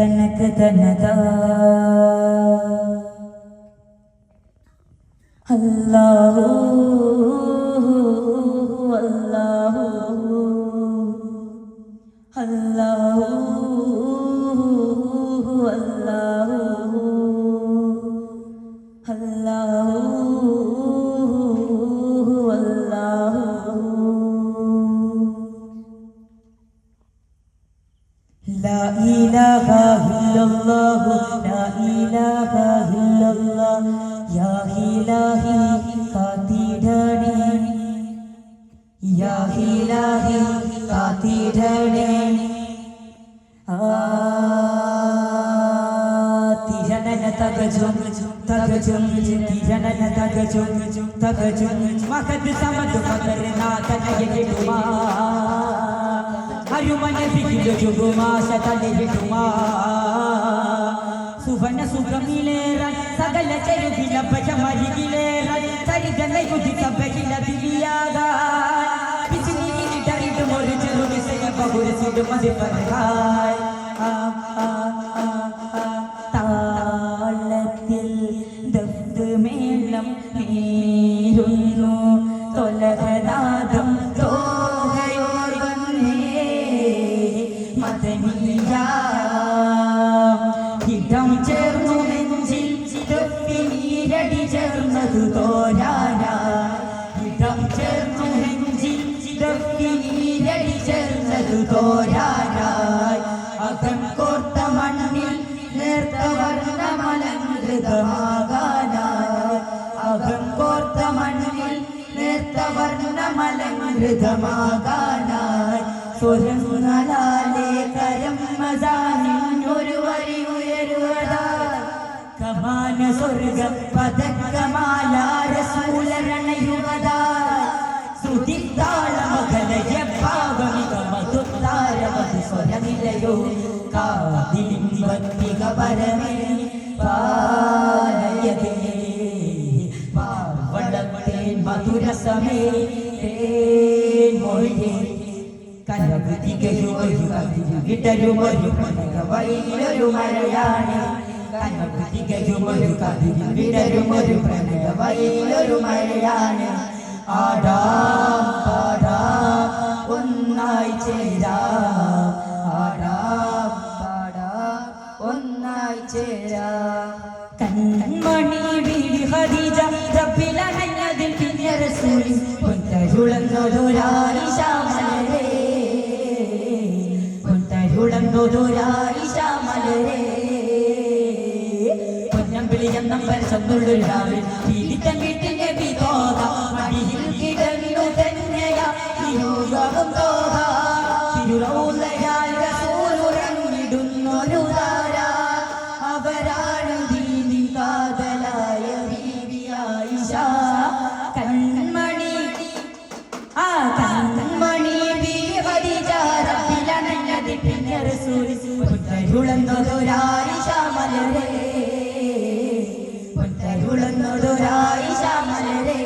തനക്ക് തനതാ അല്ലാഹു അല്ലാഹു അല്ലാഹു അല്ലാഹു അല്ലാഹു അല്ലാഹു ലാ ഇലാഹ ഇല്ലല്ലാഹു ലാ ഇലാഹ ഇല്ലല്ലാഹ് യാ ഇലാഹി കാത്തിടണേ യാ ഇലാഹി കാത്തിടണേ തിജനന തഗജും തഗജും തിജനന തഗജും തഗജും മഖദ് സമദ് മദർനാ തനയടുമാ അരുമന ഫിഖിലു ജുബുമാ സതനയടുമാ സുവന സുഖമിലേറൻ സകല ചെരുവില പജമരികിലേറൻ സരിഗനൈ ഉദിത ബഹില ദിലിയാഗാ പിച്ചിനി ഡരിടു ഒരു ചെറുവി സയ ബഹുര സിദു മദി പരഹായ് താളത്തിൽ ദഫ്ദ് മേളം നീരുന്നു തൊലകനാദം തോഹയോർ വന്നേ മദനിയ ഹിതം ചേർന്നു നെഞ്ചിൽ ദഫ്ഫിനീരടി ചേർന്നതു തോരാനാ ഹിതം ചേർന്നു നെഞ്ചിൽ ദഫ്ഫിനീരടി ചേർന്നതു തോരാനായി അകം കോർത്ത മണ്ണിൽ നേർത്ത വർണ്ണമലങ്കൃതമാകാനായി അകം കോർത്ത മണ്ണിൽ നേർത്ത വർണ്ണമലങ്കൃതമാകാനായി സ്വരങ്ങളാലേ കരം മസാനിന്നൊരു വരി ഉയരുവതായി കമാന സ്വർഗ പദകമാല റസൂലരണയുവതായി സുതിത്താളമകലയ പാവമികമതുത്താരമതി സ്വരനിലയോ കാതിലിൻ ഭക്തിക പരമേ പാലയതേ പാവളത്തേൻ മധുരസമേ തേൻ മൊഴിയേ കനവതികയുമൊരു കതിരിടരുമൊരു പ്രണകവയിലൊരു മഴയാണ് കനവതികയുമൊരു കതിരിടരുമൊരു പ്രണകവയിലൊരു മഴയാണ് ആടാം പാടാം ഒന്നായി ചേരാം ആടാം പാടാം ഒന്നായി ചേരാം കൺമണി ബീവി ഖദീജ റബ്ബിലനഞ്ഞതിൽ പിന്നെ റസൂലി പൊന്തരുളന്നൊരായിഷാമലരേ പൊന്തരുളന്നൊരായിഷാമലരേ പൊന്നമ്പിളിയെന്നം പരിശുദ്ധുള്ളൊരു രാവിൽ പീഡിത്തം കിട്ടിയ വിതോക മടിയിൽ കിടന്നു തന്നെയാ തിരുരവും തോക തിരുറൗലയാൽ റസൂലുറങ്ങിടുന്നൊരു താര അവരാണ് ദീനിൻ കാതലായ ബീവി ആയിഷ കൺമണി ആ കൺമണി ബീവി ഖദീജ റബ്ബിലനഞ്ഞതി പിന്നെ റസൂൽ പൊന്തരുളന്നൊരായിഷ മലരേ പൊന്തരുളന്നൊരായിഷ മലരേ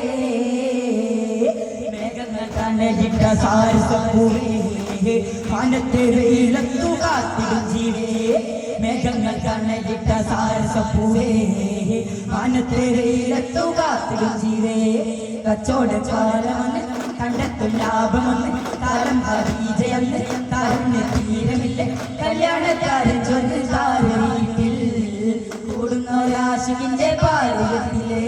മേഘങ്ങൾ കനലിട്ട സാരസപ്പൂവേ വാനത്തെ വെയിലത്തു കാത്തിടും ജീവേ മേഘങ്ങൾ കനലിട്ട സാരസപ്പൂവേ വാനത്തെ വെയിലത്തു കാത്തിടും ജീവേ കച്ചവടക്കാലമെന്ന് കണ്ടെത്തും ലാഭമെന്ന് കാലം ഹരീജയെന്ന് താരന് തീരമില്ല കല്യാണക്കാരൻ ചൊന്ന് താര വീട്ടിൽ കൂടുന്ന ഒരാശികിന്റെ പാരയത്തിലേ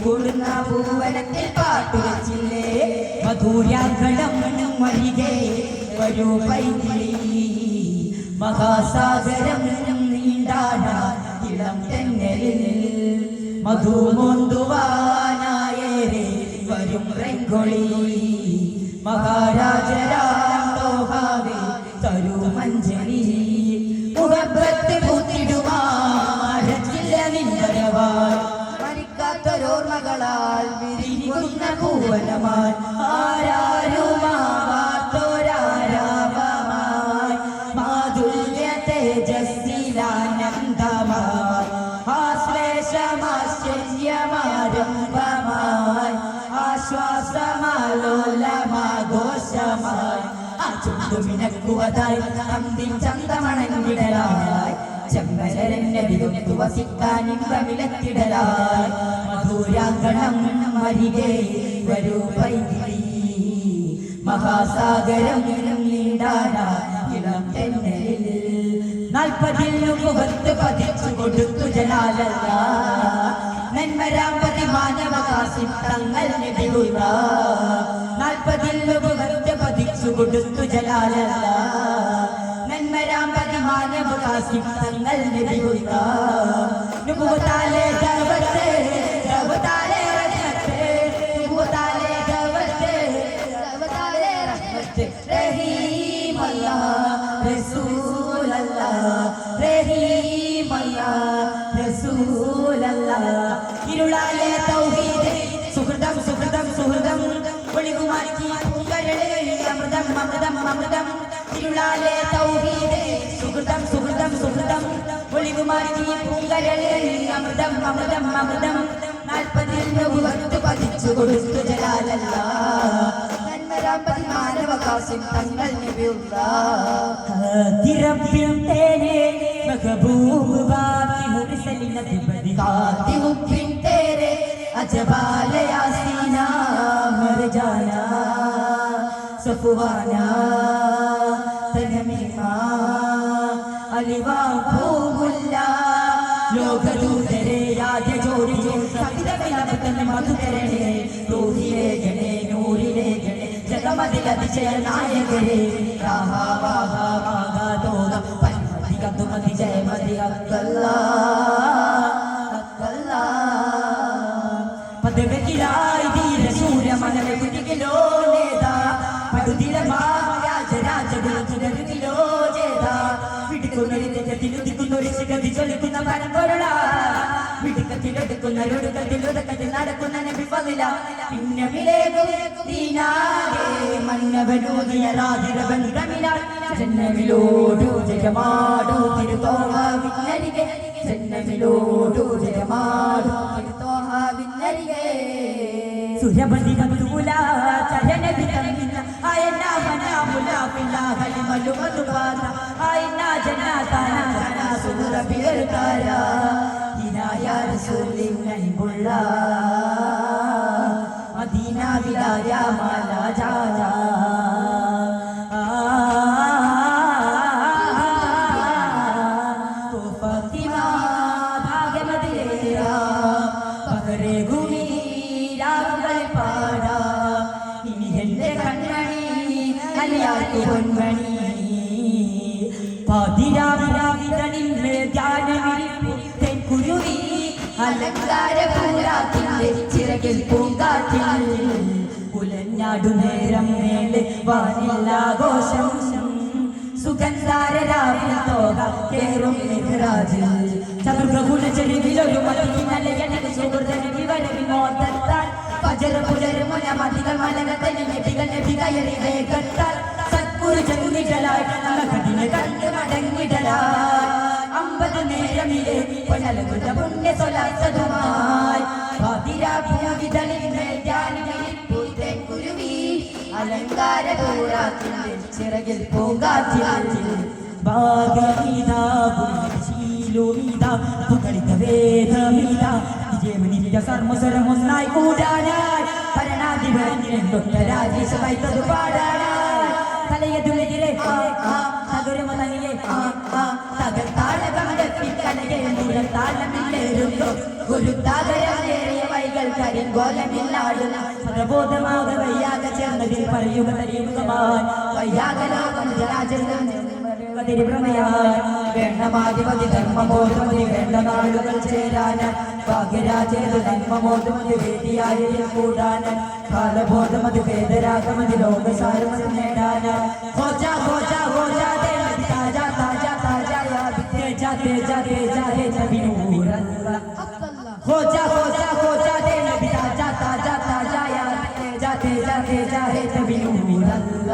കൂടുന്ന പൂവനത്തിൽ പാട്ടുവച്ചില്ലേ മധുരാഘടം വരികെ വരൂ പൈകിളി മഹാസാഗരം നീണ്ടാന ഇളം തെന്നലിൽ മധുമോന്തുവാനായേരെ വരും റെങ്കൊളി മഹാരാജരാം തോഹാവേ തരൂ മഞ്ജരി മുഹബത്ത് പൂത്തിടുമാരച്ചില്ല നിൻവരവാൽ മരിക്കാത്തൊരോർമ്മകളാൽ വിരിക്കുന്ന പൂവനമാൽ ആരാരുമാവാത്തൊരാരാവമായി മാധുര്യ തേജസ്സിലാനന്ദമായി ആശ്ലേഷമാശ്ചര്യമാരംഭമായി ആശ്വാസമാലോലമാഘോഷമായി ആ ചുണ്ടുമിനക്കുവതായി അന്തിൻ ചന്തമണങ്ങിടലായി ശരണ്യ വിരുന്നു വസിക്കാൻ ഇമ്പമിലത്തിടലായി മധുരാങ്കണം മരികെ വരൂ പൈകിളി മഹാസാഗരം നീണ്ടാനാ ഇളം തെന്നലിൽ 40 മുഖത്ത് പതിച്ചു കൊടുത്തു ജലാലല്ല നന്മരാമ്പതി മാനവകാശം തങ്ങൾ നബിയുള്ള 40 മുഖത്ത് പതിച്ചു കൊടുത്തു ജലാലല്ല നന്മരാമ്പതി മാനവകാശം തങ്ങൾ നബിയുള്ള നുബുവത്താലെ ദഅവത്തെ ദഅവത്താലെ റഹ്മത്തെ നുബുവത്താലെ ദഅവത്തെ ദഅവത്താലെ റഹ്മത്തെ റഹീം അല്ലാഹ് റസൂൽ അല്ലാഹ് റഹീം അല്ലാഹ് റസൂൽ അല്ലാഹ് ഇരുളാലെ തൗഹീദ് സുഹൃദം സുഹൃദം സുഹൃദം ഒളികുമാറ്റി പൂങ്കരളെ അമൃതം അമൃതം അമൃതം ഇരുളാലെ തൗഹീദ് സുഹൃദം സുഹൃദം സുഹൃദം ഒളികുമാറ്റി പൂങ്കരളെ അമൃതം അമൃതം അമൃതം 40 മുഖത്ത് പതിച്ചു കൊടുത്തു ജലാലല്ല നന്മരാമ്പതി മാനവകാശം തങ്ങൾ നബിയുള്ള തിരപ്പിൽ തേനെ മഹബൂബ് ബാക്കി മുർസലിന തിബദി കാതി മുഖിൻ തേരെ അജബാല യാസീന മർ ജാന സഫവാന തനമീമാ അലിവാ ഭൂമുല്ല ലോകദൂതരെ യാദ ജോടി സവിതമിലബതൻ മധുതരനെ റൂഹിലെ ഗണേ നൂറിലെ ഗണേ ജഗമതിൽ അതിശയ നായകരെ രാഹാ വാഹാ വാഗാ തോദ പന്മതി കതുമതി ജയമതി അക്കല്ലാ അക്കല്ലാ പദവകിലായി ധീര സൂര്യ മനവെ കുതികിലോ നേതാ പടുതില മാമരാജ രാജഗുരുതുലരുകിലോ ജേതാ വിടുക്കുന്നൊരു ശിഖതി ചൊലിക്കുന്ന പരമ്പൊരുള വിടുക്കത്തിലൊടുക്കുന്നൊരുടുക്കത്തിൽ നടക്കുന്ന നബി ഫളില പിന്നമിലേകും ദീനാകെ മന്നവനൂതിയ രാധിര ബന്ധമിനാൽ ജന്നമിലോടു ജയമാടു തിരുത്തോഹ വിന്നരികെ ജന്നമിലോടു ജയമാടു തിരുത്തോഹ വിന്നരികെ സുരപതി ബന്ധുല ചരനബി തമ്മിന ആയന മനാമുല ബില്ലാഹി മലുമതുബാന ആയന ജന്നാതന ജന സുര ബിർതാര ദിനായ റസൂലിൻ നബിയുള്ള മദീന വിലായ മാല ജാജാ तो फातिमा भाग्य मदिलेरा पगरे घूमी രാവുകൾ പാടാ ഇനി എന്റെ കൺമണി അലിയാക്കി പൊന്മണി പാതിരാവിതണിന്മേൽ ധ്യാനമിരിപ്പു തെൻകുരുവി അലങ്കാര പൂരാത്തിന്റെ ചിറകിൽ പൂങ്കാറ്റിൽ പുലഞ്ഞാടു നേരം മേലെ വാനിലാഘോഷം സുഗന്ധാര രാവിൽ തോക കേറും മെഹ്റാജിൽ ചതുർഗുണ ചെരുവിലൊരു മതിനലയനക്ക് സുഹൃതന് വിവര വിനോദത്താൽ പജര പുലരുമുന മതികൾ മലകത്തനി നബികയറി വേഗത്താൽ സത്കുരു ചെന്നിടലായി മകതിനെ കണ്ട് മടങ്ങിടലായി 50 നേരമിലെ പൊന്നലകുത പുണ്യ സ്വലാത്തതുമായി പാതിരാവിതണിന്മേൽ ധ്യാനമിരിപ്പു തെൻകുരുവി അലങ്കാര പൂരാത്തിന്റെ ചിറകിൽ പൂങ്കാറ്റിൽ ഭാഗമിതാ ശീലോമിതാ പുകളിത വേദമിത വിജയമനിത കർമ്മസരമൊന്നായി കൂടാനായി ഭരണാധിപൻ രാജേഷ വൈത്തത് പാടാനായി തലയതുമെതിരെ തകരുമതനിയെ തകർത്താളകമടപ്പിക്കലയെ മുഴത്താളമില്ലേരുന്നു ഒരു താകരമേറിയ വൈകൾ കരിങ്കോലമില്ലാടുന്ന പ്രബോധമാക വയ്യാക ചേർന്നതിൽ പറയുക തരിയുകമായി വയ്യാക ലോകം വേണ്ടമാധിപതി ധർമ്മബോധമതി വേണ്ട നാളുകൾ ചേരാൻ ഭാഗ്യരാജേത് ധർമ്മബോധമതി വേദിയായി കൂടാൻ കാലബോധമതി വേദരാഗമതി ലോകസാരമതി നേടാൻ Hoja Hoja Hoja Devathi താജാ താജാ താജാ Teja Teja Teja Teja ബിനൂറല്ല Hoja Hoja Hoja Devathi താജാ താജാ താജാ Teja Teja Teja Teja ബിനൂറല്ല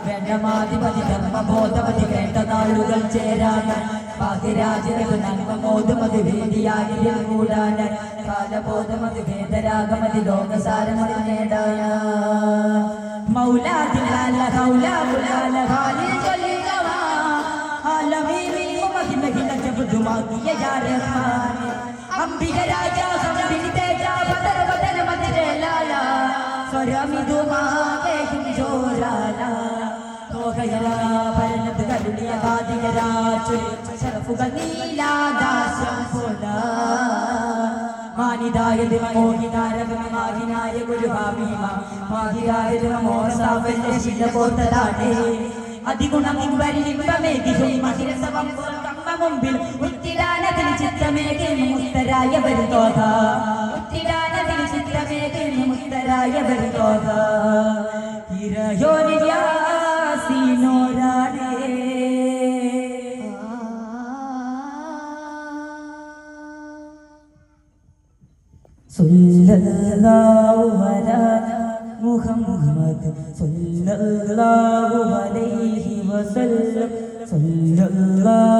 വേണ്ടമാധിപതി ധർമ്മബോധമതി വേണ്ട നാളുകൾ ചേരാൻ ഭാഗ്യരാജനത് നന്മമോധമതി വേദിയായി കൂടാൻ കാലബോധമതി വേദരാഗമതി ലോകസാരമതി നേടാൻ മൗലാദിലാല ഹൗലാ മുലാല ഹാലിൽ ചൊല്ലികവാ ആലമീനിൽ മഹിമഹില ജബുദുമാകിയ യാ റഹ്മാൻ അംബിക രാജ സംബിതേജ ബദർ ബദർ മദരെ ലാല സ്വരമിതുമാകേയും ജോരാല തോഹയല പരനത് കരുണിയ കാതികരാച്ചു ശരഫുകൾ നീലാദാസ്യം പോല മാനിതായ മോഹിതാരകമാകിനായ ഗുരുഭാമീമ മാഹിതായ മോഹസാവല്യ ശിലപോത്തതാടേ അതിഗുണമിമ്പരിലിംബമേകിഹും മഹിരസവം കമ്മ മുമ്പിൽ ഉത്തിടാനതിൽ ചിത്തമേകിൽ മുക്തരായ വരുതോഹ ഉത്തിടാനതിൽ ചിത്തമേകിൽ മുക്തരായ വരുതോഹ ഇരയോനിയാസീനോരാടേ സല്ലല്ലാഹു അലാ മുഹമ്മദ് സല്ലല്ലാഹു അലൈഹി വസല്ലം സല്ലല്ലാഹു